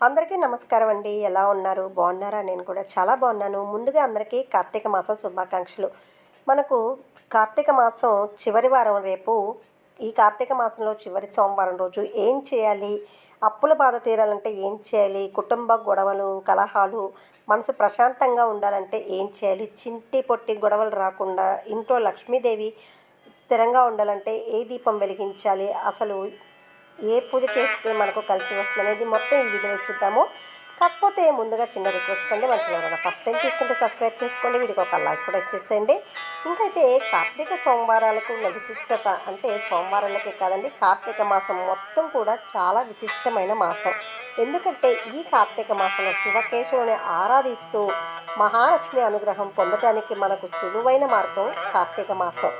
అందరికీ నమస్కారం అండి. ఎలా ఉన్నారు? బాగున్నారా? నేను కూడా చాలా బాగున్నాను. ముందుగా అందరికీ కార్తీక మాసం శుభాకాంక్షలు. మనకు కార్తీక మాసం చివరి వారం రేపు. ఈ కార్తీక మాసంలో చివరి సోమవారం రోజు ఏం చేయాలి? అప్పుల బాధ తీరాలంటే ఏం చేయాలి? కుటుంబ గొడవలు, కలహాలు, మనసు ప్రశాంతంగా ఉండాలంటే ఏం చేయాలి? చింటి పొట్టి గొడవలు రాకుండా ఇంట్లో లక్ష్మీదేవి స్థిరంగా ఉండాలంటే ఏ దీపం వెలిగించాలి? అసలు ఏ పూజ చేస్తే మనకు కలిసి వస్తుంది అనేది మొత్తం ఈ వీడియోలో చూద్దాము. కాకపోతే ముందుగా చిన్న రిక్వెస్ట్ అండి, మంచిగా ఎవరైనా ఫస్ట్ టైం చూస్తుంటే సబ్స్క్రైబ్ చేసుకోండి, వీడియోకి ఒక లైక్ కూడా ఇచ్చేసేయండి. ఇంకైతే కార్తీక సోమవారాలకు ఉన్న విశిష్టత అంటే సోమవారాలకే కాదండి, కార్తీక మాసం మొత్తం కూడా చాలా విశిష్టమైన మాసం. ఎందుకంటే ఈ కార్తీక మాసంలో శివకేశవుని ఆరాధిస్తూ మహాలక్ష్మి అనుగ్రహం పొందడానికి మనకు సులువైన మార్గం కార్తీక మాసం.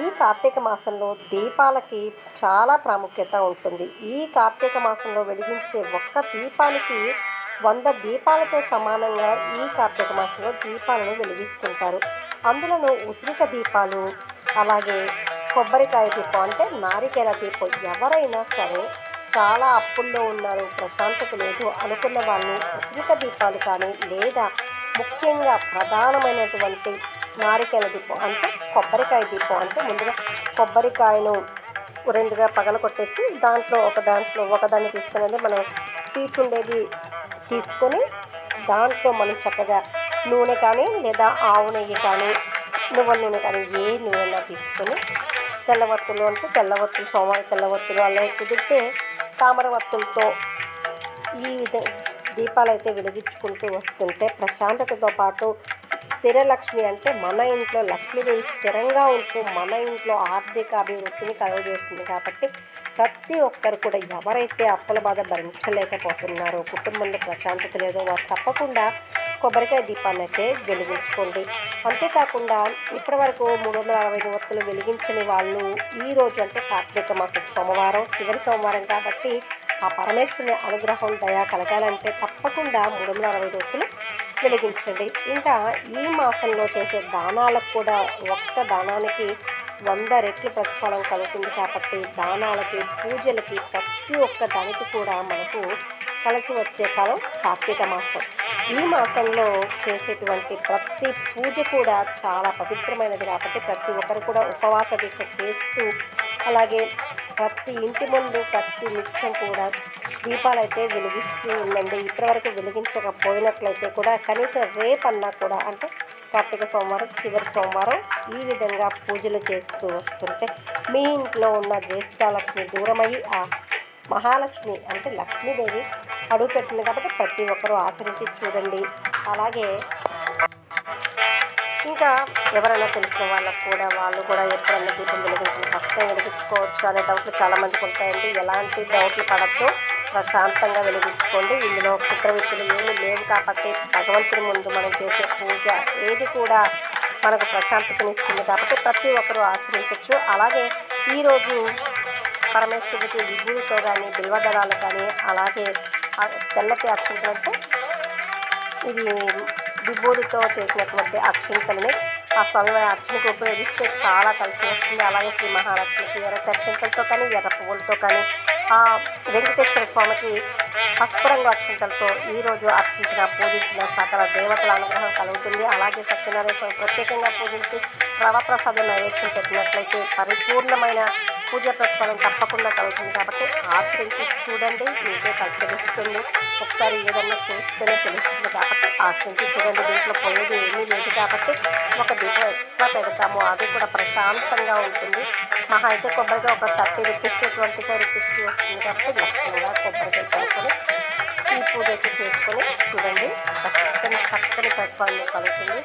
ఈ కార్తీక మాసంలో దీపాలకి చాలా ప్రాముఖ్యత ఉంటుంది. ఈ కార్తీక మాసంలో వెలిగించే ఒక్క దీపానికి 100 దీపాలతో సమానంగా ఈ కార్తీక మాసంలో దీపాలను వెలిగిస్తుంటారు. అందులోనూ ఉసిరిక దీపాలు, అలాగే కొబ్బరికాయ దీపం అంటే నారికేల దీపం. ఎవరైనా సరే చాలా అప్పుల్లో ఉన్నారు, ప్రశాంతత లేదు అనుకున్న వాళ్ళు ఉసిరిక దీపాలు కానీ, లేదా ముఖ్యంగా ప్రధానమైనటువంటి నారికేల దీపం అంటే కొబ్బరికాయ దీపం అంటే ముందుగా కొబ్బరికాయను రెండుగా పగలగొట్టేసి దాంట్లో ఒకదాన్ని తీసుకునేది మనం పీచు ఉండేది తీసుకొని దాంట్లో మనం చక్కగా నూనె కానీ లేదా ఆవు నెయ్యి కానీ నువ్వుల నూనె కానీ ఏ నూనె తీసుకొని తెల్లవత్తులు అంటే తెల్లవత్తులు సోమవారం తెల్లవత్తులు అలాగే కుదిరితే తామర వత్తులతో ఈ దీపాలు అయితే వెలిగించుకుంటూ వస్తుంటే ప్రశాంతతతో పాటు స్థిరలక్ష్మి అంటే మన ఇంట్లో లక్ష్మీదేవి స్థిరంగా ఉంటూ మన ఇంట్లో ఆర్థిక అభివృద్ధిని కలుగజేస్తుంది. కాబట్టి ప్రతి ఒక్కరు కూడా ఎవరైతే అప్పుల బాధ భరించలేకపోతున్నారో, కుటుంబంలో ప్రశాంతత లేదో వారు తప్పకుండా కొబ్బరికాయ దీపాన్ని అయితే వెలిగించుకోండి. అంతేకాకుండా ఇప్పటి వరకు 365 ఒత్తులు వెలిగించని వాళ్ళు ఈరోజు అంటే కార్తీక మాసం సోమవారం చివరి సోమవారం కాబట్టి ఆ పరమేశ్వరుని అనుగ్రహం దయ కలగాలంటే తప్పకుండా 365 ఒత్తులు వెలిగించండి. ఇంకా ఈ మాసంలో చేసే దానాలకు కూడా ఒక్క దానానికి 100 రెట్లు ప్రతిఫలం కలుగుతుంది. కాబట్టి దానాలకి, పూజలకి ప్రతి ఒక్క దానికి కూడా మనకు కలిసి వచ్చే కాలం కార్తీక మాసం. ఈ మాసంలో చేసేటువంటి ప్రతి పూజ కూడా చాలా పవిత్రమైనది కాబట్టి ప్రతి ఒక్కరు కూడా ఉపవాస దీక్ష చేస్తూ, అలాగే ప్రతి ఇంటి ముందు ప్రతి నిత్యం కూడా దీపాలు అయితే వెలిగిస్తూ ఉండండి. ఇప్పటివరకు వెలిగించకపోయినట్లయితే కూడా కనీసం రేపన్నా కూడా అంటే కార్తీక సోమవారం చివరి సోమవారం ఈ విధంగా పూజలు చేస్తూ వస్తుంటే మీ ఇంట్లో ఉన్న జ్యేష్ఠలక్ష్మి దూరమయ్యి ఆ మహాలక్ష్మి అంటే లక్ష్మీదేవి అడుగుపెట్టింది. కాబట్టి ప్రతి ఒక్కరూ ఆచరించి చూడండి. అలాగే ఇంకా ఎవరైనా తెలిసిన వాళ్ళకు కూడా వాళ్ళు కూడా ఎప్పుడన్నా దీపం వెలిగించిన ఫస్ట్ టైం వెలిగించుకోవచ్చు అనే డౌట్లు చాలామందికి ఉంటాయండి. ఎలాంటి డౌట్లు పడద్దు, ప్రశాంతంగా వెలిగించుకోండి. ఇందులో కుట్రవిత్తులు ఏమీ లేవు కాబట్టి భగవంతుని ముందు మనం చేసే పూజ ఏది కూడా మనకు ప్రశాంతతనిస్తుంది కాబట్టి ప్రతి ఒక్కరూ ఆచరించవచ్చు. అలాగే ఈరోజు పరమేశ్వరుడికి విభూతితో కానీ, బిల్వదళాలు కానీ, అలాగే తెల్లటి అక్షంతలు అంటే ఇవి విభూతితో చేసినటువంటి అక్షింతలని ఆ స్వామి అర్చనకు ఉపయోగిస్తే చాలా కలిసి వస్తుంది. అలాగే శ్రీ మహాలక్ష్మికి ఎర్రటి అక్షింతలతో కానీ, ఎర్ర పువ్వులతో కానీ, ఆ వెంకటేశ్వర స్వామికి పసుపురంగు అక్షింతలతో ఈరోజు అర్చించిన, పూజించిన సకల దేవతల అనుగ్రహం కలుగుతుంది. అలాగే సత్యనారాయణ స్వామి ప్రత్యేకంగా పూజించి రవప్రసాదం నైవేద్యం పెట్టినట్లయితే పరిపూర్ణమైన పూజ ప్రతిఫలం తప్పకుండా కలుగుతుంది. కాబట్టి ఆచరించి చూడండి, మీకే తెలుస్తుంది. ఒకసారి ఏదన్నా చేస్తేనే తెలుస్తుంది కాబట్టి ఆచరించి చూడండి. దీంట్లో పోయేది ఏమీ లేదు కాబట్టి ఒక దీపం ఎక్స్ట్రా పెడతాము, అది కూడా ప్రశాంతంగా ఉంటుంది. మహా అయితే కొబ్బరిగా ఒక 30 రూపీస్ 25 రూపీస్కి వస్తుంది కాబట్టి లక్షణంగా కొబ్బరికాయ కొనుక్కొని ఈ పూజ అయితే చేసుకొని చూడండి. చక్కని ప్రతిఫలం కలుగుతుంది.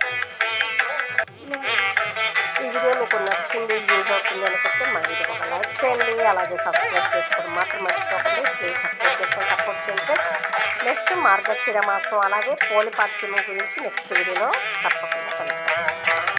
ఈ వీడియో మీకు నచ్చింది, యూజ్ అవుతుంది అనుకుంటే మా వీడియోకి ఒక లైక్ చేయండి. అలాగే సబ్స్క్రైబ్ చేసుకోవడం మాత్రం మర్చిపోకండి. ప్లీజ్ సబ్స్క్రైబ్ చేసుకొని సపోర్ట్ చేయండి. నెక్స్ట్ మార్గశిర మాసం అలాగే పోలిపాడ్యమి గురించి నెక్స్ట్ వీడియోలో తప్పకుండా